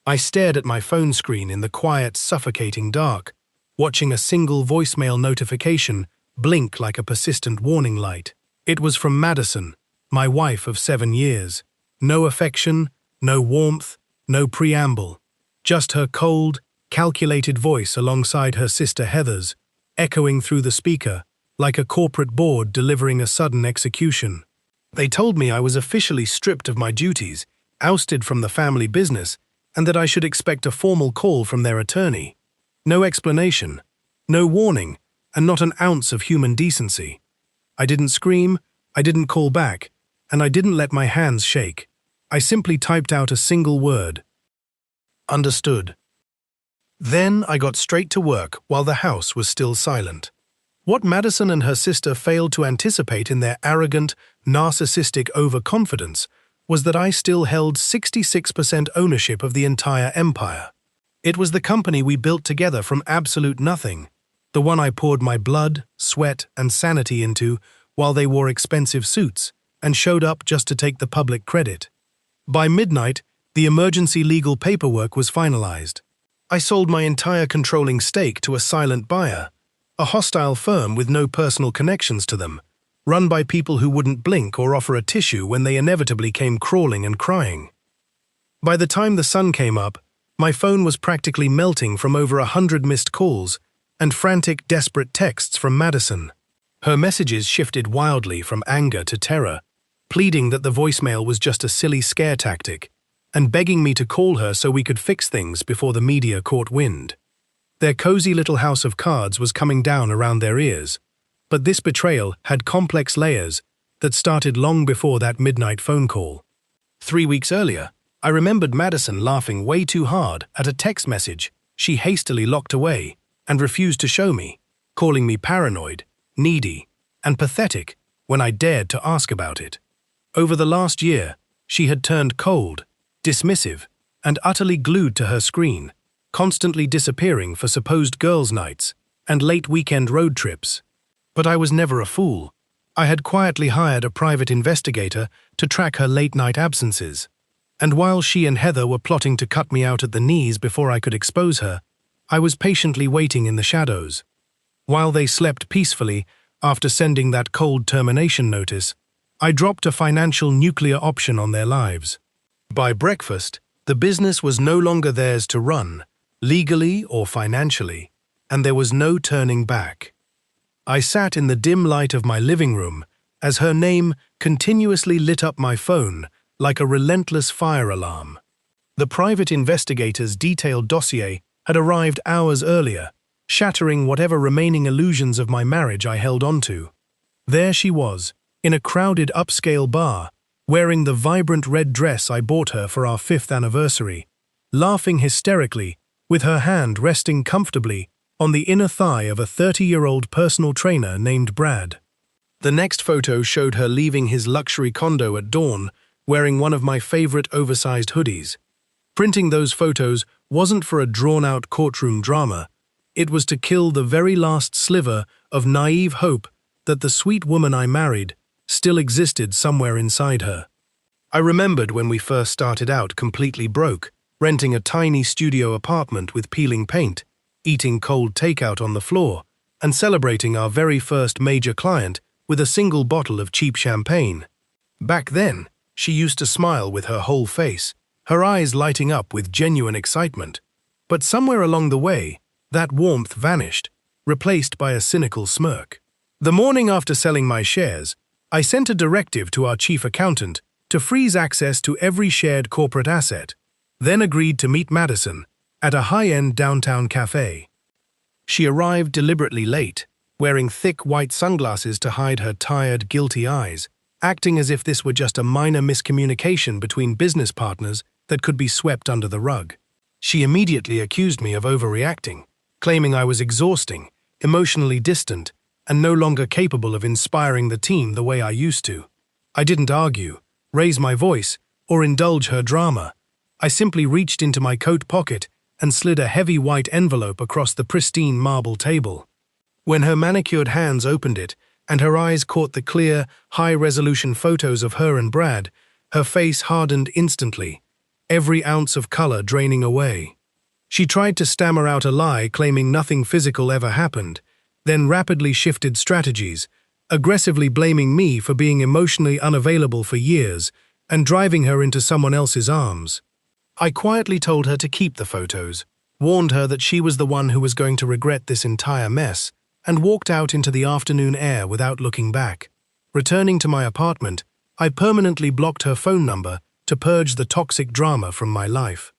I stared at my phone screen in the quiet, suffocating dark, watching a single voicemail notification blink like a persistent warning light. It was from Madison, my wife of 7 years. No affection, no warmth, no preamble. Just her cold, calculated voice alongside her sister Heather's, echoing through the speaker, like a corporate board delivering a sudden execution. They told me I was officially stripped of my duties, ousted from the family business, and that I should expect a formal call from their attorney. No explanation, no warning, and not an ounce of human decency. I didn't scream, I didn't call back, and I didn't let my hands shake. I simply typed out a single word. Understood. Then I got straight to work while the house was still silent. What Madison and her sister failed to anticipate in their arrogant, narcissistic overconfidence was that I still held 66% ownership of the entire empire. It was the company we built together from absolute nothing, the one I poured my blood, sweat, and sanity into while they wore expensive suits and showed up just to take the public credit. By midnight, the emergency legal paperwork was finalized. I sold my entire controlling stake to a silent buyer, a hostile firm with no personal connections to them, run by people who wouldn't blink or offer a tissue when they inevitably came crawling and crying. By the time the sun came up, my phone was practically melting from over 100 missed calls and frantic, desperate texts from Madison. Her messages shifted wildly from anger to terror, pleading that the voicemail was just a silly scare tactic, and begging me to call her so we could fix things before the media caught wind. Their cozy little house of cards was coming down around their ears, but this betrayal had complex layers that started long before that midnight phone call. 3 weeks earlier, I remembered Madison laughing way too hard at a text message she hastily locked away and refused to show me, calling me paranoid, needy, and pathetic when I dared to ask about it. Over the last year, she had turned cold, dismissive, and utterly glued to her screen, constantly disappearing for supposed girls' nights and late weekend road trips. But I was never a fool. I had quietly hired a private investigator to track her late-night absences. And while she and Heather were plotting to cut me out at the knees before I could expose her, I was patiently waiting in the shadows. While they slept peacefully after sending that cold termination notice, I dropped a financial nuclear option on their lives. By breakfast, the business was no longer theirs to run, legally or financially, and there was no turning back. I sat in the dim light of my living room as her name continuously lit up my phone like a relentless fire alarm. The private investigator's detailed dossier had arrived hours earlier, shattering whatever remaining illusions of my marriage I held onto. There she was, in a crowded upscale bar, wearing the vibrant red dress I bought her for our 5th anniversary, laughing hysterically, with her hand resting comfortably on the inner thigh of a 30-year-old personal trainer named Brad. The next photo showed her leaving his luxury condo at dawn, wearing one of my favorite oversized hoodies. Printing those photos wasn't for a drawn-out courtroom drama. It was to kill the very last sliver of naive hope that the sweet woman I married still existed somewhere inside her. I remembered when we first started out completely broke, renting a tiny studio apartment with peeling paint, eating cold takeout on the floor, and celebrating our very first major client with a single bottle of cheap champagne. Back then, she used to smile with her whole face, her eyes lighting up with genuine excitement. But somewhere along the way, that warmth vanished, replaced by a cynical smirk. The morning after selling my shares, I sent a directive to our chief accountant to freeze access to every shared corporate asset, then agreed to meet Madison at a high-end downtown cafe. She arrived deliberately late, wearing thick white sunglasses to hide her tired, guilty eyes, acting as if this were just a minor miscommunication between business partners that could be swept under the rug. She immediately accused me of overreacting, claiming I was exhausting, emotionally distant, and no longer capable of inspiring the team the way I used to. I didn't argue, raise my voice, or indulge her drama. I simply reached into my coat pocket and slid a heavy white envelope across the pristine marble table. When her manicured hands opened it and her eyes caught the clear, high-resolution photos of her and Brad, her face hardened instantly. every ounce of color draining away. She tried to stammer out a lie, claiming nothing physical ever happened, then rapidly shifted strategies, aggressively blaming me for being emotionally unavailable for years and driving her into someone else's arms. I quietly told her to keep the photos, warned her that she was the one who was going to regret this entire mess, and walked out into the afternoon air without looking back. Returning to my apartment, I permanently blocked her phone number to purge the toxic drama from my life.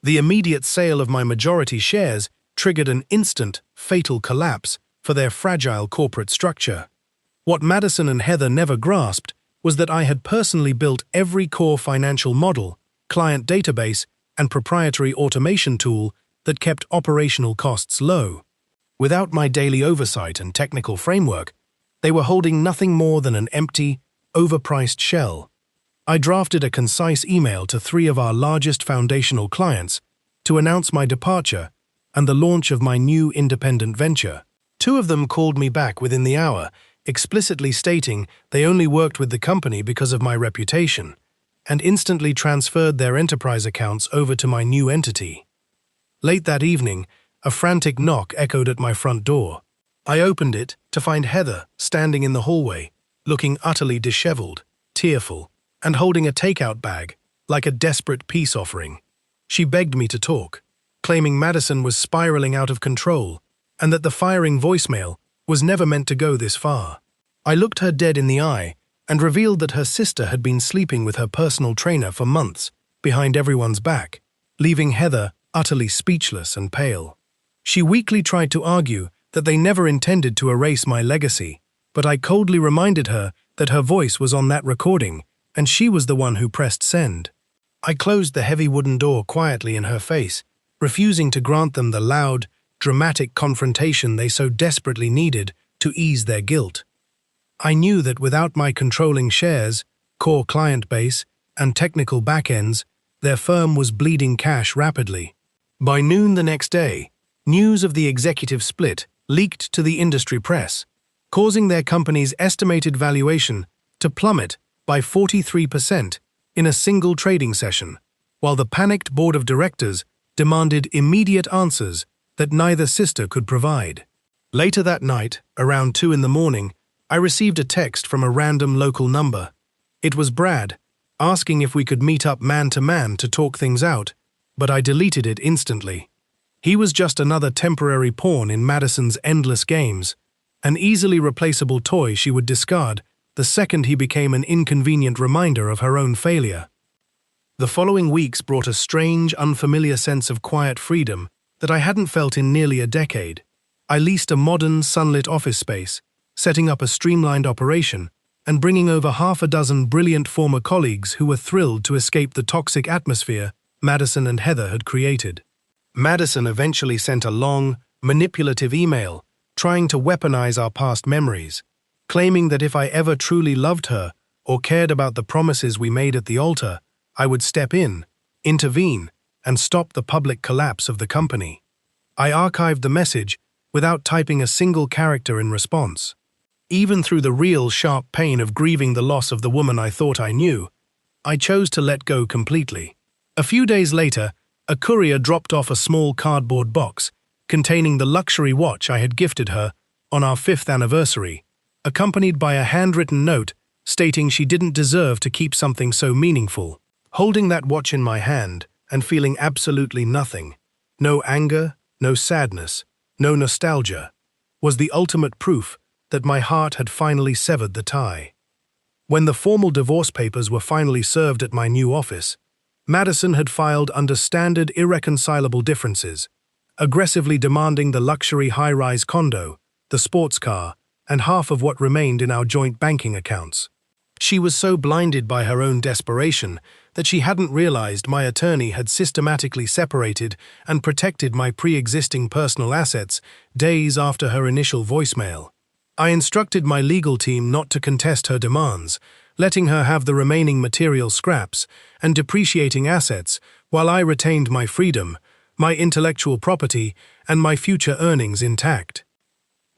The immediate sale of my majority shares triggered an instant, fatal collapse for their fragile corporate structure. What Madison and Heather never grasped was that I had personally built every core financial model, client database, and proprietary automation tool that kept operational costs low. Without my daily oversight and technical framework, they were holding nothing more than an empty, overpriced shell. I drafted a concise email to 3 of our largest foundational clients to announce my departure and the launch of my new independent venture. 2 of them called me back within the hour, explicitly stating they only worked with the company because of my reputation, and instantly transferred their enterprise accounts over to my new entity. Late that evening, a frantic knock echoed at my front door. I opened it to find Heather standing in the hallway, looking utterly disheveled, tearful, and holding a takeout bag like a desperate peace offering. She begged me to talk, claiming Madison was spiraling out of control and that the firing voicemail was never meant to go this far. I looked her dead in the eye and revealed that her sister had been sleeping with her personal trainer for months behind everyone's back, leaving Heather utterly speechless and pale. She weakly tried to argue that they never intended to erase my legacy, but I coldly reminded her that her voice was on that recording and she was the one who pressed send. I closed the heavy wooden door quietly in her face, refusing to grant them the loud, dramatic confrontation they so desperately needed to ease their guilt. I knew that without my controlling shares, core client base, and technical backends, their firm was bleeding cash rapidly. By noon the next day, news of the executive split leaked to the industry press, causing their company's estimated valuation to plummet by 43% in a single trading session, while the panicked board of directors demanded immediate answers that neither sister could provide. Later that night, around 2 a.m, I received a text from a random local number. It was Brad, asking if we could meet up man-to-man to talk things out, but I deleted it instantly. He was just another temporary pawn in Madison's endless games, an easily replaceable toy she would discard the second he became an inconvenient reminder of her own failure. The following weeks brought a strange, unfamiliar sense of quiet freedom that I hadn't felt in nearly a decade. I leased a modern, sunlit office space, setting up a streamlined operation and bringing over half a dozen brilliant former colleagues who were thrilled to escape the toxic atmosphere Madison and Heather had created. Madison eventually sent a long, manipulative email trying to weaponize our past memories, claiming that if I ever truly loved her or cared about the promises we made at the altar, I would step in, intervene, and stop the public collapse of the company. I archived the message without typing a single character in response. Even through the real sharp pain of grieving the loss of the woman I thought I knew, I chose to let go completely. A few days later, a courier dropped off a small cardboard box containing the luxury watch I had gifted her on our 5th anniversary, accompanied by a handwritten note stating she didn't deserve to keep something so meaningful. Holding that watch in my hand and feeling absolutely nothing, no anger, no sadness, no nostalgia, was the ultimate proof that my heart had finally severed the tie. When the formal divorce papers were finally served at my new office, Madison had filed under standard irreconcilable differences, aggressively demanding the luxury high-rise condo, the sports car, and half of what remained in our joint banking accounts. She was so blinded by her own desperation that she hadn't realized my attorney had systematically separated and protected my pre-existing personal assets days after her initial voicemail. I instructed my legal team not to contest her demands, letting her have the remaining material scraps and depreciating assets while I retained my freedom, my intellectual property, and my future earnings intact.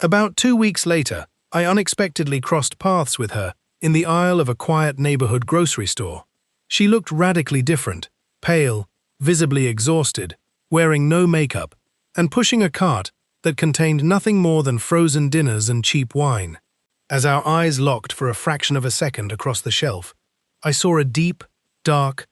About 2 weeks later, I unexpectedly crossed paths with her in the aisle of a quiet neighborhood grocery store. She looked radically different, pale, visibly exhausted, wearing no makeup, and pushing a cart that contained nothing more than frozen dinners and cheap wine. As our eyes locked for a fraction of a second across the shelf, I saw a deep, dark,